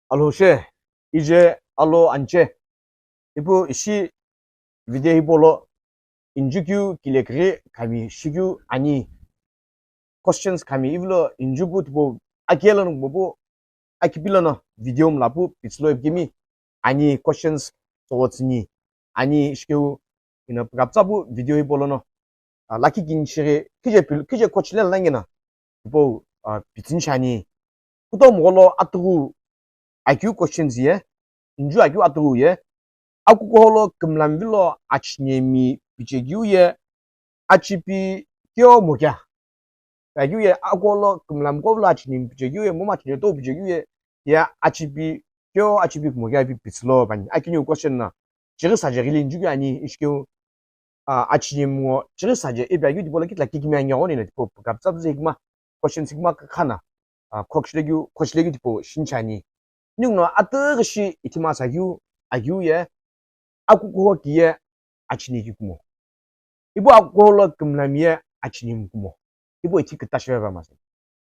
알로셰 이제 알로 안체 이부 시 비데이볼로 인주규 길레그레 가미 시규 아니 questions kami ivlo injubu tipo akelan bobo akipilana video mlapu pitslo gimi ani questions totsni ani shkeu ina gapsabu video ibolono laki ginshire kije coachlen langena tipo pitsinshani kuto mogolo atu IQ questions ye inju IQ atu ye akuko kumlamvilo achinemi pichegiu ye achipi kyo mogya yuye agolo kumlam govla achini yuye moma chini to yuye ya achibi kyo achibi kumoga bi pislo ban akinyo question na jiri saje rilin jugu ani ishkyo achini mo jiri saje e ba yudi bola kitla kikimi anya oni ne tipo kapsab sigma question sigma kana kochlegyu tipo shinchani nyungno atgshi itima sa yu ayuye akuko kiye achini kikumo ibo agolo kumlam ye achini kumo ibo iti kitashwe mas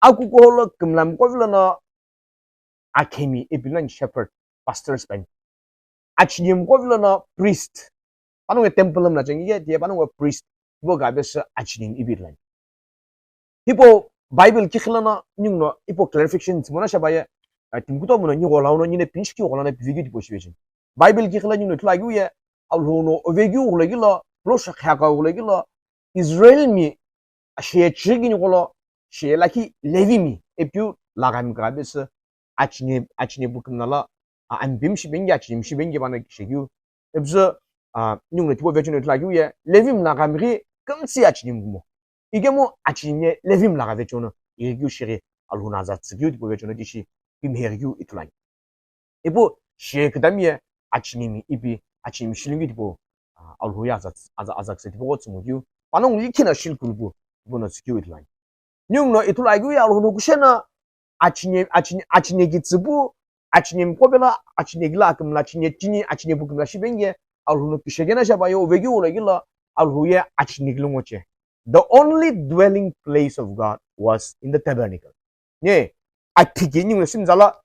aku ko kumlam ko vlona akhemi ebilan shepherd pastors ban achnim ko vlona priest panu temple na jengi dia panu priest ibo ga bes achnim ibilan ibo bible ki khlana nyungno ibo clarification timona shabaye timkuto mona ni golawno ni ne pinchki golana bigi di boshiwejin bible ki khlana nyungno tlagu ye alhono ovegu golagila lo shakha ga golagila israel mi she chigini golo she laki levimi epiu lagam grabes achine buknala ambim shibengi achim shibengi bana shegu ebzo nyungno tipo version tlagu ye levim lagamri kamsi achim gumo igemo achine levim lagavechono yegu shiri alhunaza tsigu tipo version dishi bimhergu itlan ebo she kdamie achinimi ibi achim shilingi tipo alhuya azak tipo tsumuju panong likina shilkulbu bono security line nyungno itulagu ya alhono kushena achine gitsibu achine mkobela achine gila kumla achine tini achine bukumla shibenge alhono kishegena shabayo ovegi olegila alhuye achine glungoche the only dwelling place of God was in the tabernacle ye apige nyungno simzala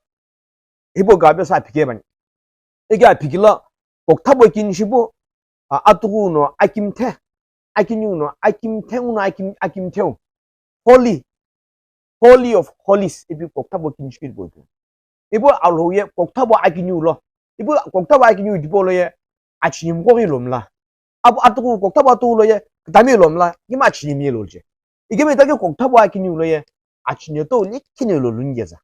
hibo gabe sa apige ban ege apigila oktabo kinshibo atuguno akimte akinyuno akimteu holy of holies ibi koktabo kinshkil bodu ibo alhoye koktabo akinyulo ibo koktabo akinyu dibolo ye achinim ko ilomla abu atugo koktabo atulo ye dami ilomla ima achinim yelolje igeme dage koktabo akinyulo ye achinyo to likinelo lungeza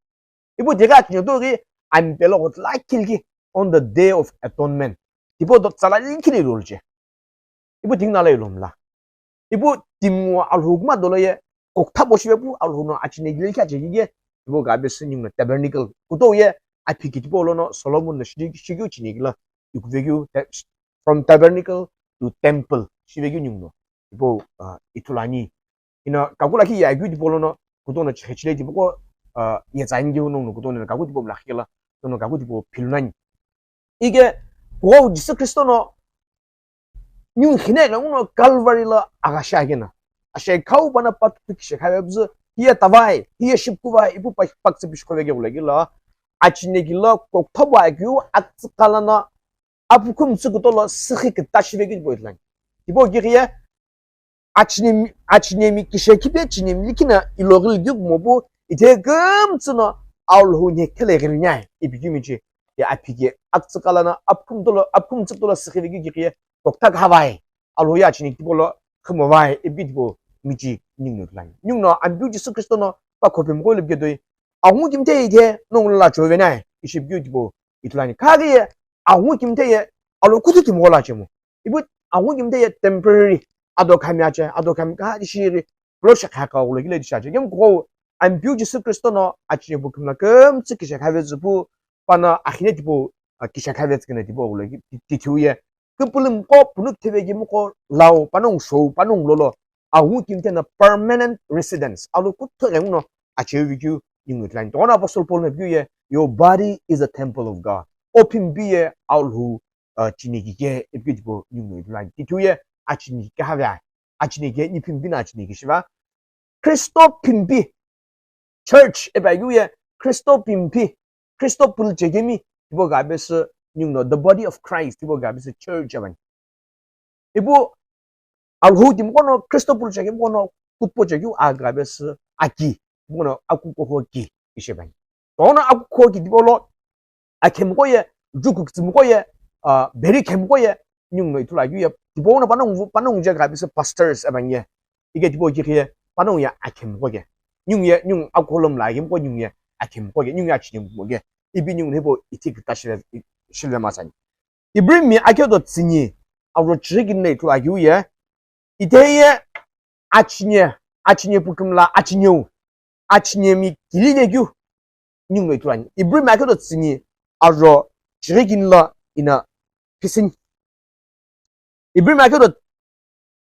ibo dega achinyo to ri ambelo got lakilgi on the day of atonement ibo dot sala likinelo lolje ibo dingnala ilomla ibo timwa alhugma doloye kokthabo shibebu alhuno achine gilka jegige ibo gabe sinyung tabernacle kutoye apikiti bolono solomon shigyu chinigla ikuvegu from tabernacle to temple shibegu nyungno ibo itulani ina kakula ki yagu di bolono kutono chechile di boko yezaingyu no kutono kagu di bo lakhila tono kagu di bo pilnani 이게 고 지수 그리스도노 nyung khine ga uno calvary la agashagena ashe khau bana pat pikse khabz hiya tawai hiya shipkuwai ipu pak se bishko vege ulegila achine gila kokthwa gyu atqalana apukum tsugutolo sikhik tashvege boylan ibo giye achine mi kishekibe chinim likina ilogil gyug mobu ite gamtsuna awlhu nyekele gilnyai ibigimichi ya apige atqalana apkum tsugutolo sikhivege giye koktak hawaii alhoya chini tibolo khmawai ebitbo miji ningno lan nyungno ambu jisu kristo no pa khopim go lebgedo awu kimte ide nongla jowenai ishi beautiful itlani kage awu kimte ye alo kutuqu mola chemo ibu awu kimte ye temporary ado kamiache ado kam ga shiri prosha khaka go legile dishaje gem go ambu jisu kristo no achine bukna kem tsikisha khavezu pana akhine kisha khavet kene dibo go legi tituye kepulum ko punuk tebegi muko lau panong show panong lolo awu kimte na permanent residence alu kutto renno achewigu yingut line dona apostle paul na biye your body is a temple of God open biye alhu chinigige ebgidbo yingut line tituye achinike havya achinige nipimbina achinige shiva Christo pimbi church ebaguye Christo pimbi 크리스토플 제게미 이보 가베스 뉴노 the body of Christ 이보 가베스 church 아만 이보 알호 dim고노 크리스토플 제게모노 굿보 제규 아 가베스 아기 뭐노 아쿠코호기 이시반 도노 아쿠코기 디볼로 아켐고예 주국스무고예 베리 켐고예 뉴노 이툴라규예 디보노 바농제 가베스 pastors 아만예 이게 디보 이게 바농야 아켐고게 뉴예 뉴 아콜롬 라임고 뉴예 아켐고게 뉴야 아치님고게 이비뉴 해보 이티그 다시레 실레마산 이브림미 아켜도 츠니 아로 지기네 투아규예 이테예 아치니 부금라 아치니미 길리네규 뉴노 투아니 이브림미 아켜도 츠니 아로 지기인라 이나 피신 이브림미 아켜도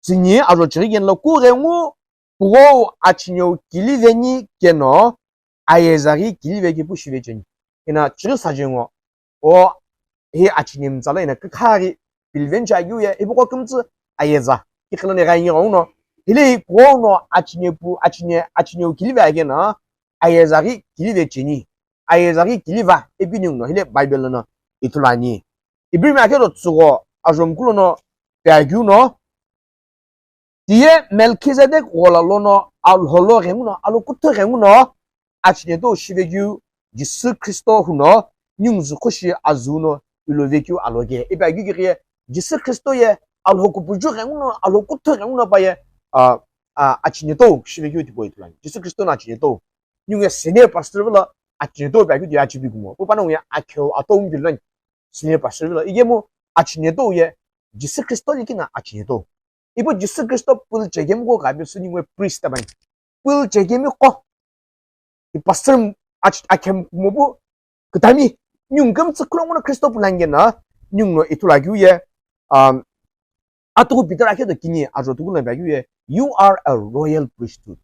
츠니 아로 지기인라 꾸레무 부고 아치뇨 길리베니 게노 아예자기 길리베기 부시베전 이나 지르사정어 이 아치님 잘라이나 그카리 빌벤자 유에 이보고 금지 아예자 이클네 가이오노 일이 고노 아치니오 길리베게나 아예자기 길리베지니 아예자기 길리바 에비뉴노 힐레 바이블노 이툴라니 이브리마케도 쓰고 아좀쿨노 베아규노 디에 멜키세덱 올라로노 알홀로게무노 알로쿠트게무노 아치니도 시베규 지스 크리스토 후노 뉴즈 코시 아주노 il vécu aloge e ba gigire Jesus Christo ye alhoku bujuge uno alhokuto uno baye achineto shiveku di boitlan Jesus Christo na achineto nyunge senior pastor bla achineto ba gidi achibi구mo 뽑아는 야 akeu atom 빌런 senior pastor bla 이게 뭐 achineto ye Jesus Christo 이기나 achineto 이거 Jesus Christo 뿔 제겜고 가면서 nyunge priest 반 뿔 제겜이 이 pastor akem 뭐부 그다음에 뉴금 스크롱은 크리스토프 랑게나 뉴노 이툴라규에 아토고 비터라케도 기니 아조 두고는 바규에 you are a royal priesthood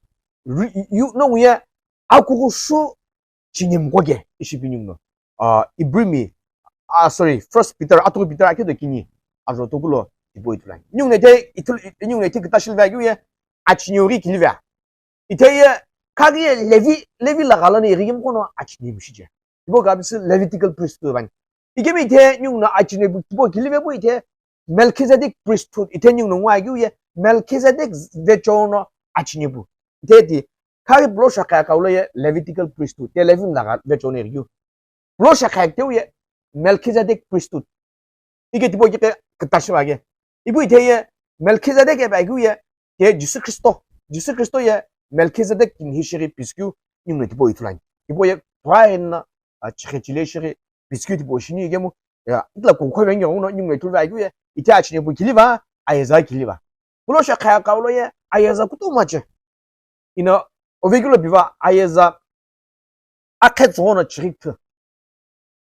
you know 예 아쿠고 수 진임고게 이시비뉴노 이브리미 sorry first peter 아토고 비터라케도 기니 아조 두고로 이보이툴라 뉴네데 뉴네테 그다실 바규에 아치뇨리 길베 이테에 카기에 레비 라갈라니 리김고노 아치님시제 이거 가면서 Levitical priesthood 반 이게 밑에 뉴나 아치네 뭐 길리베 뭐 이제 Melchizedek priesthood 이때 뉴는 와기에 Melchizedek 데초노 아치네부 이때디 카리 블로샤카 카울레 Levitical priesthood 때 레빈 나가 데초네리유 블로샤카 때에 Melchizedek priesthood 이게 뭐 이게 그다시하게 이거 이때에 Melchizedek의 바기에 게 예수 그리스도의 Melchizedek 히시리 비스큐 뉴는 뭐 이틀라인 이거에 브라인 치레치레시리 비스큐트 보시니 이게 뭐 야, 이따 공코면 경우는 뉴에 둘바이고에 이때 아침에 뭐 길리바 아예자 길리바 블로샤 카야카울로에 아예자 kutu 맞지 이너 오베글로 비바 아예자 아케존의 치리트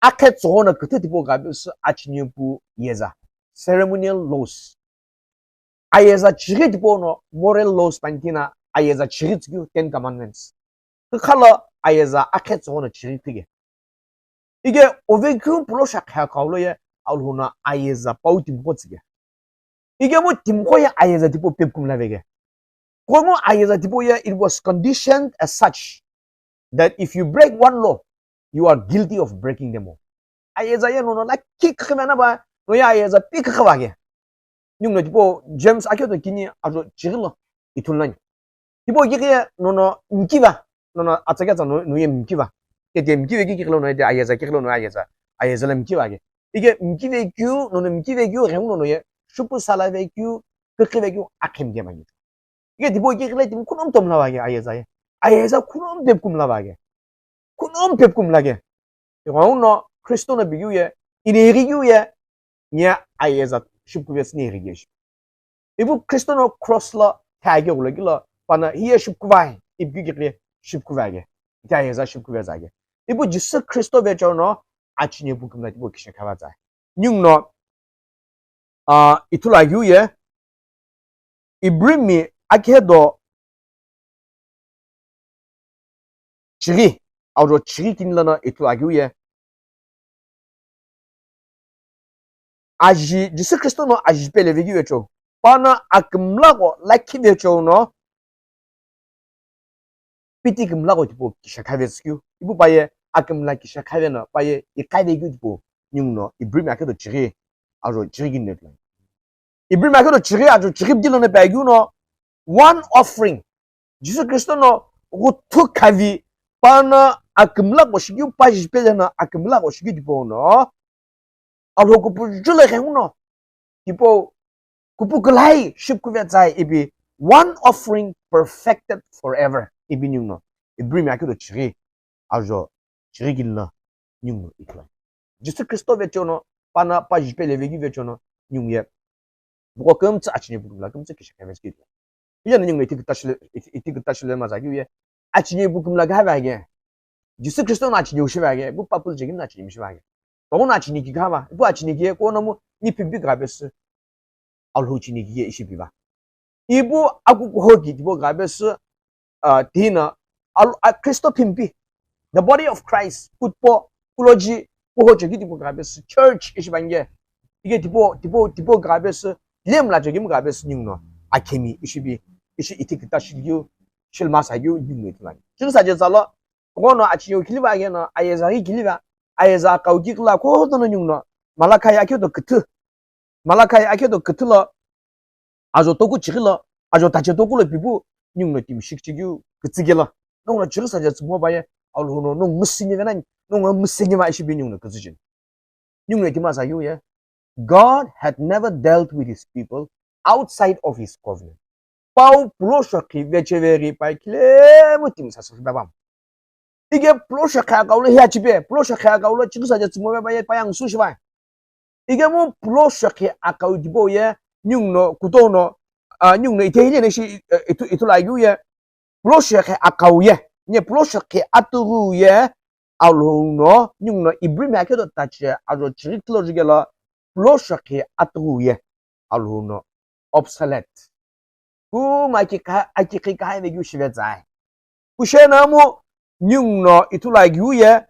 아케존의 그때 디보 가면서 아침에 부 예자 ceremonial laws 아예자 치리트보노 moral laws 반티나 아예자 치리트규 ten commandments 그 칼러 아예자 아케존의 치리트게 이게 오베큐 블로샤 카카울로에 알호나 아예자 파우팀 고츠게 이게 뭐 팀코야 아예자 디포 펩쿰라베게 고모 아예자 디포야 it was conditioned as such that if you break one law you are guilty of breaking them all 아예자야 노노 나 키크면나 봐 노야 아예자 삐크크바게 뉴노 디포 제임스 아켜도 기니 아주 지글로 이툴라니 디포 이게 노노 인기바 노노 아차가자 노예 인기바 이게 미기베기 길로노에 아예자 길로노 아예자람 기와게 이게 미기베규 노는 미기베규 레옹노노에 슈퍼살라베규 그크베규 아켐게만이 이게 디보 이게 그래 dim 쿠놈 돔라바게 아예자에 아예자 쿠놈 뎁쿰라바게 쿠놈 뎁쿰라게 이거노 크리스토나 비규에 이레기규에 냐 아예자 슈프베스니 이레기시 이부 크리스토노 크로스라 타게 올라길라 바나 히에 슈프바이 입기게 그래 슈프바게 아예자 슈프베자게 이부 지스 크리스토 베조노 아치니 부금나 뭐 기시 가바자 뉴노 이툴라규에 이브리미 아케도 지리 아우로 지리 딘라나 이툴라규에 아지 지스 크리스토노 아지 벨레비규에죠 바나 아금라고 라키베조노 피티금라고 디보 기시 가베스큐 이부 바에 아금라 기샤 카베나 빠에 이 카데기고 뉴노 이브림 아케도 지리 아주 지리긴네 이브림 아케도 지리 아주 지립딜로네 배규노 one offering 지수 그리스도노 고투 카비 파나 아금라 고시기 빠지 페잖아 아금라 고시기 디보노 아로 고부 줄레 해우노 디보 고부 글라이 십구베자이 이비 one offering perfected forever 이비 뉴노 이브림 아케도 지리 아주 지리길라 뉴노 이클라 지수 그리스도 베초노 파나 빠지 페 레베기 베초노 뉴예 뭐가 금치 아치니 부르라 금치 기시카베스기 이제는 뉴 이티 그따실레 마자기에 아치니 부금라가 하바게 지수 그리스도 아치니 오시바게 뭐 빠뿔 지긴 아치니 미시바게 너무 아치니 기가마 뭐 아치니 기에 꼬너무 니피비 가베스 알후치니 기에 이시비바 이부 아구 호기 디보 가베스 디나 그리스도 핀비 the body of Christ 굿보 꿀로지 보호적이 디보 가베스 church 이시반게 이게 디보 가베스 렘라 저기 뭐 가베스 뉴노 아케미 이시비 이시 이티 그따실유 실마사유 뉴노이트만 증사제 잘라 고노 아치요 길바게나 아예자이 길바 아예자 까우기글라 고호도는 뉴노 말라카이 아케도 그틀러 아주 도구 지글러 아주 다체 도구를 비부 뉴노 팀 식지규 그찌gel러 농나 증사제 뭐바에 알로노 농 무스니베나 농 무스니마 이시비 뉴노 그즈진 뉴노 팀마사유예 God had never dealt with his people outside of his covenant. Pau proshaki vecheveri pai klemutim sasabam. 이게 플로샤카 가울로 해야지베 플로샤카 가울로 지구사제 주모에 바에 바양 수시바. 이게 뭐 플로샤키 아까우 디보에 뉴노 구도노 뉴노 이테히네시 이툴라이유에 플로샤키 아까우에 니 플로샤키 아투구에 알로노 뉴노 이브리마케도 따치 아주 지리클로지게라 플로샤키 아투구에 알로노 Obsolescence. 아키키 카이베 유시베자이. 쿠셰나모 뉴노 이툴라이유에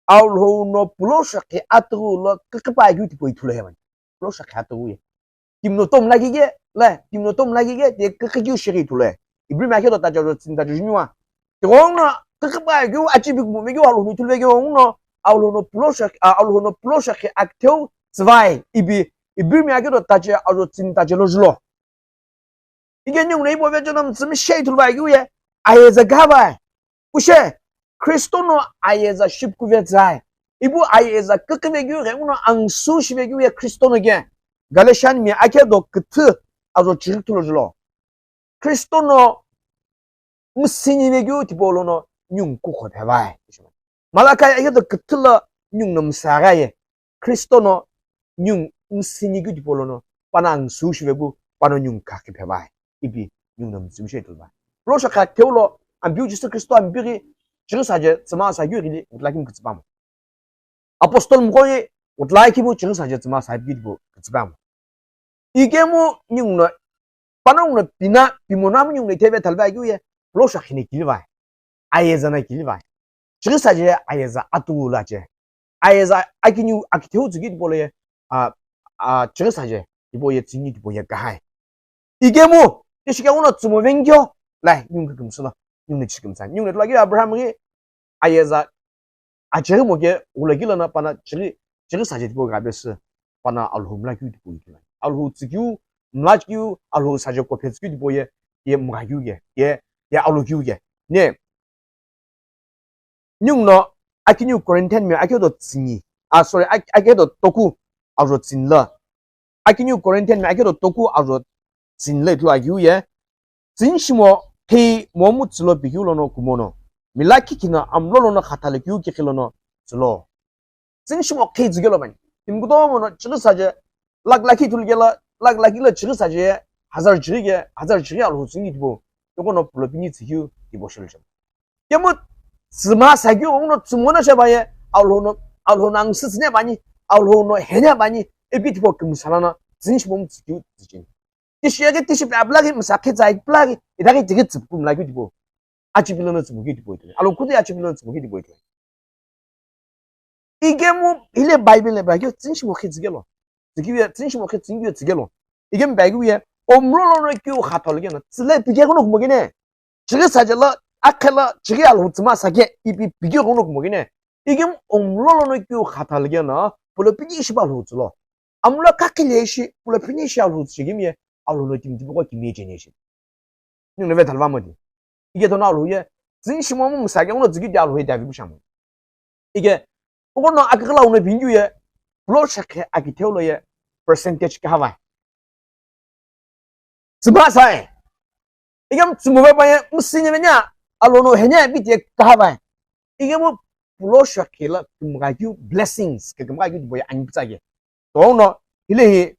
알로노 플로샤키 아투구로 크크바이유 디보 이툴레만. 플로샤키 아투구에. 김노 톰라기게 레 김노 톰라기게 데 크크유시리 이툴레. 이브리마케도 따져로 진다 주니와. 동나 크크바이유 아치비고 모메교 알로노 이툴레교 옹노 알로노 플로샤키 akeu 2 이브리마케도 따져 아주 진다 절로줄로. 이게 뉴네 보면 좀 쉐이틀 바이구에 아예자 가바. 우셰 크리스토노 아예자 십구베자이. 이부 아예자 끄끄베규 레우노 앙수시베규에 크리스토노게 갈레샨미 아케도 그트 아주 지르틀로줄로. 크리스토노 무스니베규 디볼로노 뉴쿠코 대바이. 말라카이 아케도 그틀러 뉴놈 사가에 크리스토노 뉴 무스니규 디볼로노 파낭 수시베부 파노 뉴카키 베바이. 이비 뉴놈 즈미셰틀바. 플로샤카 테올로 암비우지스 크리스토 암비리 지르사제 즈마사유리리 우라김 그츠밤. 아포스톨 무고이 우라이키부 지르사제 즈마사비리부 그츠밤. 이게 뭐 뉴노 파노노 비나 비모나무 뉴네 테베 탈바이구에 플로샤키니 길바이. 아예자나 길바이. 지르사제 아예자 아투라제. 아예자 아키뉴 아키테우즈기 볼레 지르사제 이보에 진이 디보에 가하이. 이게 뭐 이 시간 오늘 좀 맹겨来用个公司了用的吃公司用的那个아브라함이 아예자 아제가 뭐게 올라길러나 바나 지리 사제 디보 가베스 바나 알홈라 규디 보이기라 알호 츠규 나규 알호 사제 코페스 규디 보ye 예 뭐가규게 예 알호 규게 네 뉴노 아키뉴 코린텐미 아케도 츠니 sorry 아케도 토쿠 알호 츠인라 아키뉴 코린텐미 아케도 토쿠 알호 진레 투아유에 진심어 테 모무츠로 비규로노 구모노 밀라키키나 암로로노 카탈레 규키킬로노 슬로 진심어 테 지gel로만 임구도모노 지르사제 락라키 둘게라 락라키라 지르사제 하잘 지리게 알고 진이디보 요거노 블로비니 지유 디보실죠 예뭐 스마 사규 오노 츠모나 샤바에 알로낭 스스네 많이 알로노 해냐 많이 에비티보 금사라나 진심어 지유 지진 이시에게 티시 블라기 무사케 자이 블라기 이다게 되게 즙고 라기 디보 아치빌로는 즙고 디보 이들 알로 쿠데 아치빌로는 즙고 디보 이들 이게 뭐 일레 바이블에 바기 진심 오케 지게로 지기에 진심 오케 진기에 지게로 이게 바기에 om로로는 끼고 가톨게는 슬레 비게고는 뭐기네 지게 사절라 아켈라 지게 알로 즈마 사게 이비 비게고는 뭐기네 이게 옴로로는 그 가탈게나 불러 피니시발 호즈로 아무라 카킬레시 불러 피니시알 호즈기미에 알로노 팀디보가 김예제네시 nhưng 왜 달바머디 이게 더 나로에 진심은 무사경으로 지기 달로에 대비 부샤모 이게 그거는 아까 오늘 빈주에 블로셔케 아기테올로에 percentage 가와 스마사에 이게 스무베 바에 무슨이냐 알로노 해냐 밑에 가와 이게 뭐 블로셔케라 금가규 blessings 그 금가규 뭐야 안 붙자게 또너 일레히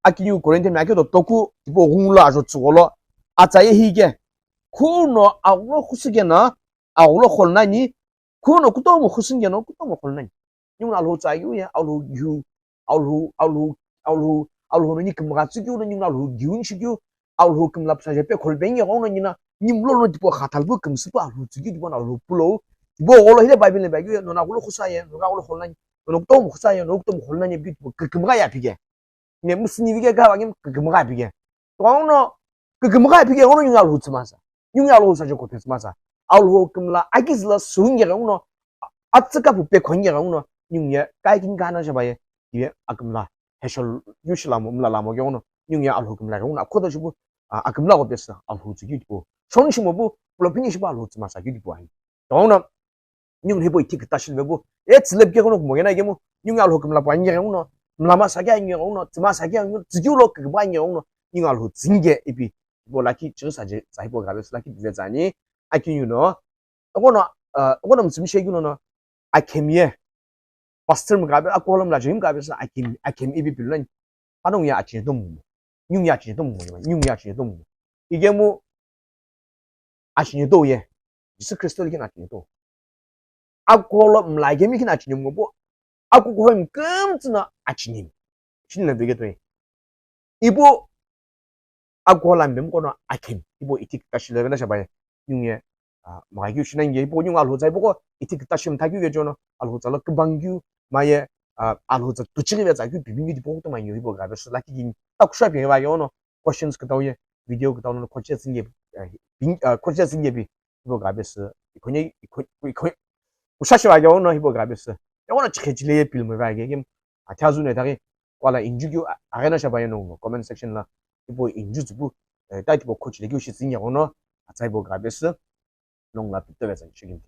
아키유 고린테 마교도 또쿠 뭐 홍라 아주 죽어로 아자에 희게 쿠노 아울로 후스게나 아울로 홀나니 쿠노 쿠도 뭐 후스게노 쿠도 뭐 홀나니 nhưng alhu chayu alhu yu alhu ni kumga chigyu ni alhu gyun chigyu alhu kumlap sa jepe kolbeng ya ono ni na nimlo no tipo khatalbu kumspa alhu chigyu tipo alhu pulo bo olo hile bible ba gyu no na gulo khusaye no ga gulo holnani no to mo khusaye no to mo holnani bi kumga ya bige ne musin bige ga ba ngim kumga bige to ono kumga bige ono ni alhu tsmasa yung alhu sa je ko tsmasa alhu kumla agizla sunya ga ono atska bupe khonye ga ono nhưng cái 가나 잡아야 이게 아금라 해설 유실라모 음라라모 경우는 nhưng 알호 금라 경우는 아코도 주고 아금라고 됐어 알호 주기고 손심어부 블로핑이 알호 좀 마사 유기고 아니 또는 nhưng 해보 이티 그따 실베고 에 슬랩게 거는 뭐게나 이게 뭐 nhưng 알호 금라 반게 경우는 음라마 사게 아니 경우는 좀 사게 아니 주기로 그 반게 경우는 nhưng 알호 징게 이비 뭐 라키 저사제 자이보 가베스 라키 비자니 아키 유노 어거는 무슨 쉐기노나 아케미에 pastor mgabe akolam la jim gabe sa akim ibi pillan panong ya achi dum nyung ya chi dum 이게 뭐 아chi 도예 예수 그리스도에게 아치 도 아콜럼 라게미 긴 아치 님 뭐 아코고햄 끔즈나 아치님 신나 되게 돼 이보 아콜람 멤고나 아킴 이보 이틱 다실레나 샤바에 융예 마이규 신한 게 이보 융 알호 자이보고 이틱 다시면 다규게 줘노 알호 잘라 금방규 마예 알호자 두치리베 자기 비빙이 보고도 많이 요이보 가베스 라키긴 딱 샤빙에 와요노 questions 그다오에 비디오 그다오는 코치스 게 코치스 게 이보 가베스 이코니 우샤시 와요노 이보 가베스 요거는 치케질레 필름 와게 김 아타즈네 다게 꼴라 인주규 아레나 샤바요노 코멘트 섹션라 이보 인주즈부 다이티보 코치 레규시 신야오노 아차이보 가베스 농라 비트베서 치긴